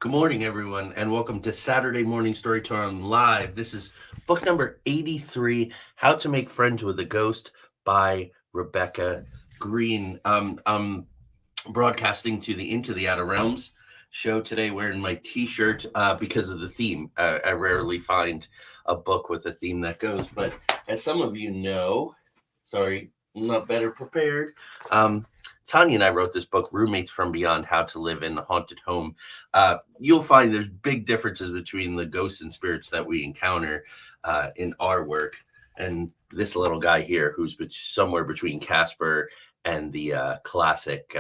Good morning, everyone, and welcome to Saturday Morning Storytelling Live. This is book number 83, How to Make Friends with a Ghost by Rebecca Green. I'm broadcasting to the Into the Outer Realms show today wearing my t-shirt because of the theme. I rarely find a book with a theme that goes, but as some of you know, sorry, I'm not better prepared. Um, Tanya and I wrote this book, Roommates from Beyond, How to Live in a Haunted Home. You'll find there's big differences between the ghosts and spirits that we encounter in our work and this little guy here who's somewhere between Casper and the classic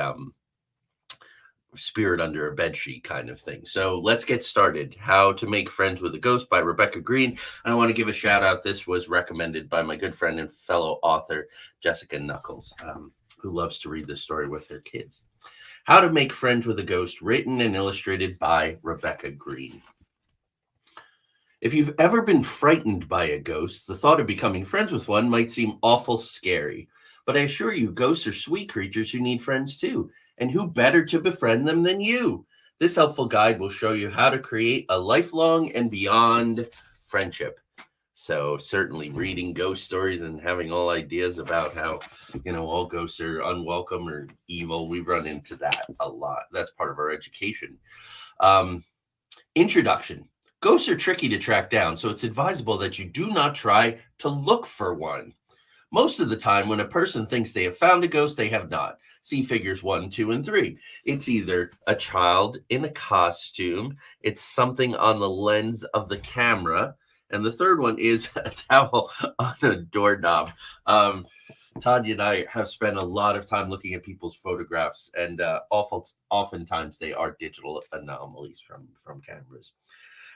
spirit under a bedsheet kind of thing. So let's get started. How to Make Friends with a Ghost by Rebecca Green. And I want to give a shout out. This was recommended by my good friend and fellow author, Jessica Knuckles, who loves to read this story with her kids. How to Make Friends with a Ghost, written and illustrated by Rebecca Green. If you've ever been frightened by a ghost, the thought of becoming friends with one might seem awful scary. But I assure you, ghosts are sweet creatures who need friends too. And who better to befriend them than you? This helpful guide will show you how to create a lifelong and beyond friendship. So certainly reading ghost stories and having all ideas about how, all ghosts are unwelcome or evil, we run into that a lot. That's part of our education. Um, Introduction. Ghosts are tricky to track down, so it's advisable that you do not try to look for one. Most of the time, when a person thinks they have found a ghost, they have not. See figures 1, 2, and 3. It's either a child in a costume, it's something on the lens of the camera, and the third one is a towel on a doorknob. Tanya and I have spent a lot of time looking at people's photographs, and oftentimes they are digital anomalies from cameras.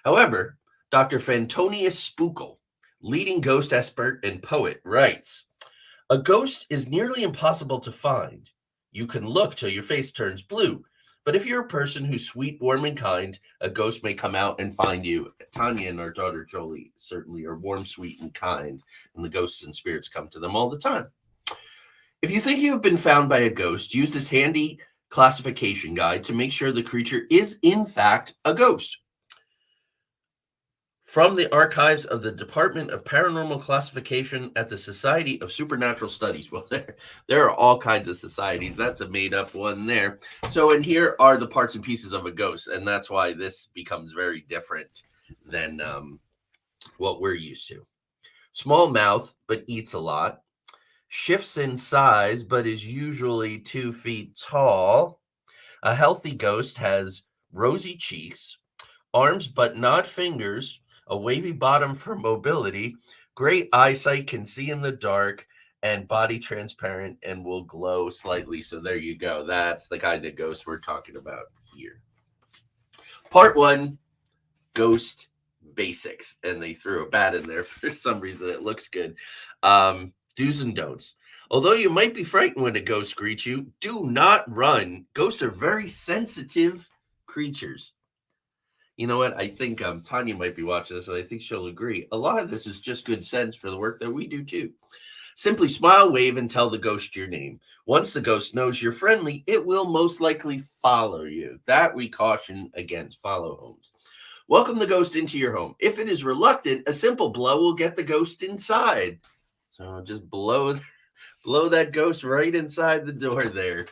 However, Dr. Fantonius Spookel, leading ghost expert and poet, writes, a ghost is nearly impossible to find. You can look till your face turns blue, but if you're a person who's sweet, warm, and kind, a ghost may come out and find you. Tanya and our daughter Jolie certainly are warm, sweet, and kind, and the ghosts and spirits come to them all the time. If you think you have been found by a ghost, use this handy classification guide to make sure the creature is in fact a ghost. From the archives of the Department of Paranormal Classification at the Society of Supernatural Studies. Well, there are all kinds of societies. That's a made up one there. So, and here are the parts and pieces of a ghost. And that's why this becomes very different than what we're used to. Small mouth, but eats a lot. Shifts in size, but is usually 2 feet tall. A healthy ghost has rosy cheeks, arms but not fingers, a wavy bottom for mobility, great eyesight, can see in the dark, and body transparent and will glow slightly. So there you go. That's the kind of ghost we're talking about here. Part 1, ghost basics. And they threw a bat in there for some reason. It looks good. Do's and don'ts. Although you might be frightened when a ghost greets you, do not run. Ghosts are very sensitive creatures. You know what? I think Tanya might be watching this, and I think she'll agree. A lot of this is just good sense for the work that we do too. Simply smile, wave, and tell the ghost your name. Once the ghost knows you're friendly, it will most likely follow you. That we caution against. Follow homes. Welcome the ghost into your home. If it is reluctant, a simple blow will get the ghost inside. So just blow that ghost right inside the door there.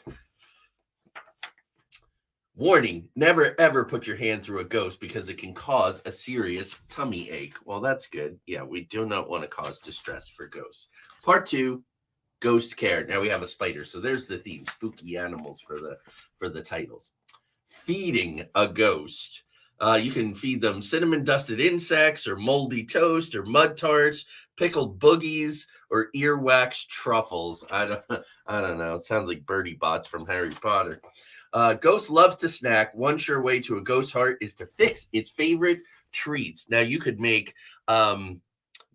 Warning, never ever put your hand through a ghost because it can cause a serious tummy ache. Well, that's good. Yeah, we do not want to cause distress for ghosts. Part 2, ghost care. Now we have a spider, so there's the theme, spooky animals for the titles. Feeding a ghost. You can feed them cinnamon dusted insects or moldy toast or mud tarts, pickled boogies, or earwax truffles. I don't know. It sounds like Bertie Bott's from Harry Potter. Ghosts love to snack. One sure way to a ghost heart is to fix its favorite treats. Now you could make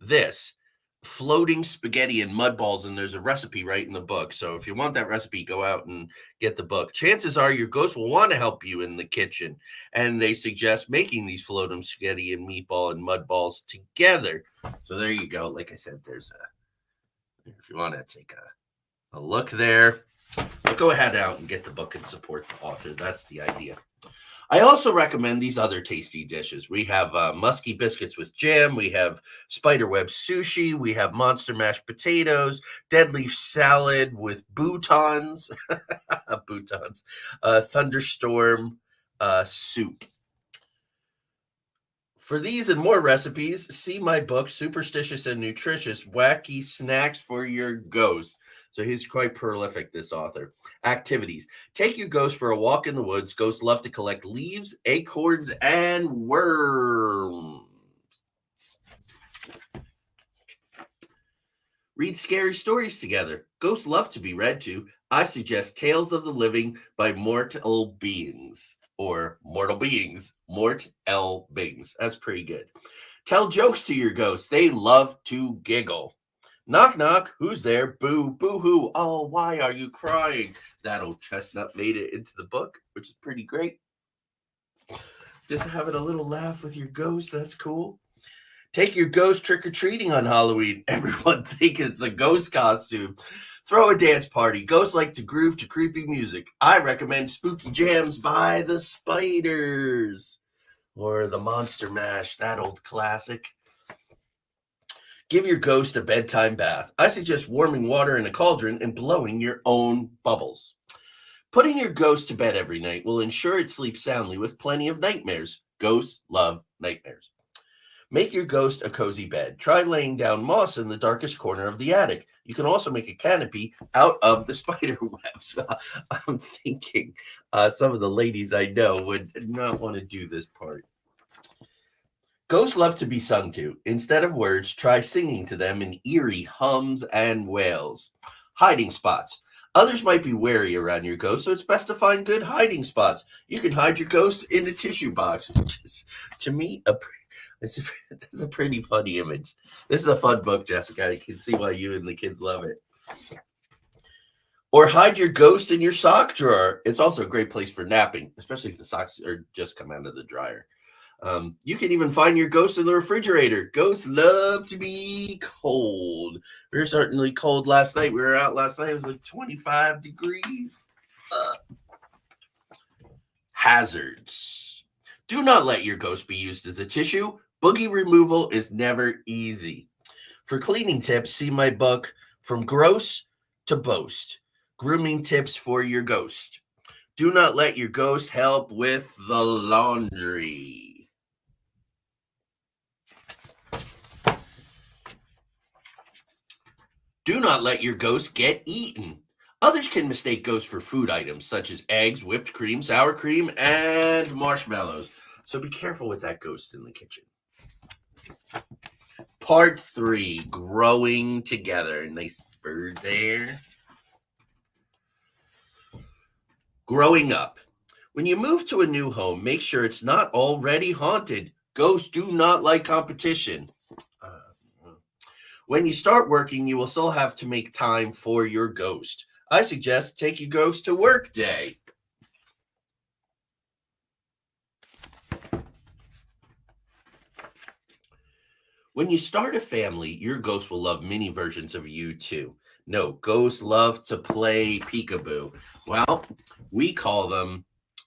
this floating spaghetti and mud balls, and there's a recipe right in the book. So if you want that recipe, go out and get the book. Chances are your ghost will want to help you in the kitchen, and they suggest making these floating spaghetti and meatball and mud balls together. So there you go. Like I said, if you want to take a look there, but go ahead out and get the book and support the author. That's the idea. I also recommend these other tasty dishes. We have musky biscuits with jam. We have spiderweb sushi. We have monster mashed potatoes, dead leaf salad with boutons, boutons, thunderstorm soup. For these and more recipes, see my book, Superstitious and Nutritious Wacky Snacks for Your Ghost. So he's quite prolific, this author. Activities. Take your ghost for a walk in the woods. Ghosts love to collect leaves, acorns, and worms. Read scary stories together. Ghosts love to be read to. I suggest Tales of the Living by Mortal Beings. Or Mortal Beings. Mort L. Bings. That's pretty good. Tell jokes to your ghosts. They love to giggle. Knock, knock. Who's there? Boo, boo hoo. Oh, why are you crying? That old chestnut made it into the book, which is pretty great. Just having a little laugh with your ghost. That's cool. Take your ghost trick or treating on Halloween. Everyone thinks it's a ghost costume. Throw a dance party. Ghosts like to groove to creepy music. I recommend Spooky Jams by the Spiders or the Monster Mash, that old classic. Give your ghost a bedtime bath. I suggest warming water in a cauldron and blowing your own bubbles. Putting your ghost to bed every night will ensure it sleeps soundly with plenty of nightmares. Ghosts love nightmares. Make your ghost a cozy bed. Try laying down moss in the darkest corner of the attic. You can also make a canopy out of the spider webs. I'm thinking some of the ladies I know would not want to do this part. Ghosts love to be sung to. Instead of words, try singing to them in eerie hums and wails. Hiding spots. Others might be wary around your ghost, so it's best to find good hiding spots. You can hide your ghost in a tissue box, which is, to me, that's a pretty funny image. This is a fun book, Jessica. I can see why you and the kids love it. Or hide your ghost in your sock drawer. It's also a great place for napping, especially if the socks are just come out of the dryer. You can even find your ghost in the refrigerator. Ghosts love to be cold. We were certainly cold last night. We were out last night. It was like 25 degrees. Hazards. Do not let your ghost be used as a tissue. Boogie removal is never easy. For cleaning tips, see my book, From Gross to Boast. Grooming tips for your ghost. Do not let your ghost help with the laundry. Do not let your ghost get eaten. Others can mistake ghosts for food items such as eggs, whipped cream, sour cream, and marshmallows. So be careful with that ghost in the kitchen. Part 3, growing together. Nice bird there. Growing up. When you move to a new home, make sure it's not already haunted. Ghosts do not like competition. When you start working, you will still have to make time for your ghost. I suggest take your ghost to work day. When you start a family, your ghost will love many versions of you too. No, ghosts love to play peekaboo. Well, we call them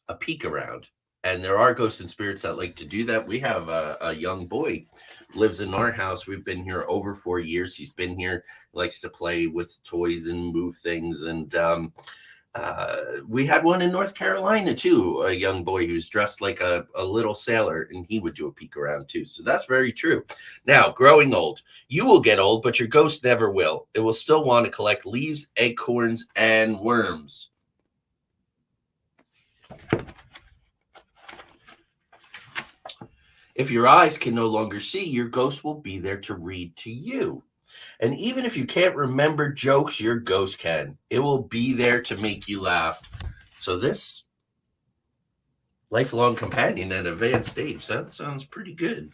a peek around. And there are ghosts and spirits that like to do that. We have a young boy lives in our house. We've been here over 4 years. He's been here, likes to play with toys and move things. And we had one in North Carolina too, a young boy who's dressed like a little sailor, and he would do a peek around too. So that's very true. Now, growing old. You will get old, but your ghost never will. It will still want to collect leaves, acorns, and worms. If your eyes can no longer see, your ghost will be there to read to you. And even if you can't remember jokes, your ghost can. It will be there to make you laugh. So this lifelong companion at advanced stage, that sounds pretty good.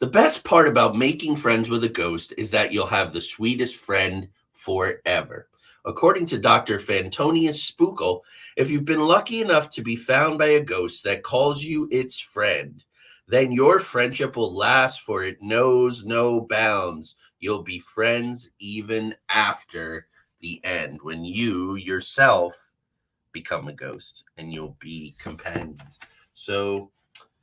The best part about making friends with a ghost is that you'll have the sweetest friend forever. According to Dr. Fantonius Spookel, if you've been lucky enough to be found by a ghost that calls you its friend, then your friendship will last, for it knows no bounds. You'll be friends even after the end, when you yourself become a ghost and you'll be companions. So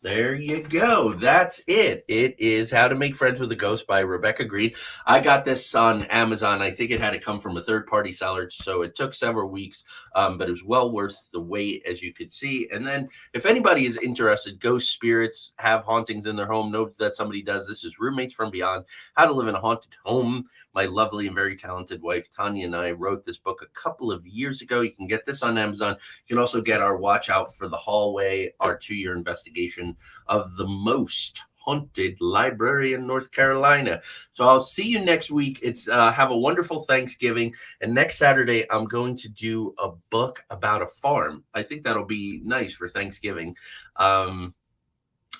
there you go. That's it. It is How to Make Friends with a Ghost by Rebecca Green. I got this on Amazon. I think it had to come from a third-party seller, so it took several weeks, but it was well worth the wait, as you could see. And then, if anybody is interested, ghost spirits have hauntings in their home, know that somebody does. This is Roommates from Beyond, How to Live in a Haunted Home. My lovely and very talented wife, Tanya, and I wrote this book a couple of years ago. You can get this on Amazon. You can also get our Watch Out for the Hallway, our 2-year investigation of the most haunted library in North Carolina. So I'll see you next week. It's have a wonderful Thanksgiving. And next Saturday, I'm going to do a book about a farm. I think that'll be nice for Thanksgiving.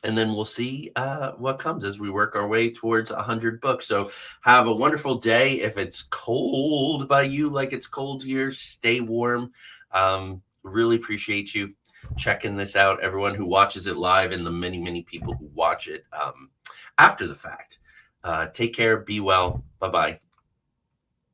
And then we'll see what comes as we work our way towards 100 books. So have a wonderful day. If it's cold by you like it's cold here, stay warm. Really appreciate you checking this out, everyone who watches it live and the many, many people who watch it after the fact. Take care. Be well. Bye-bye.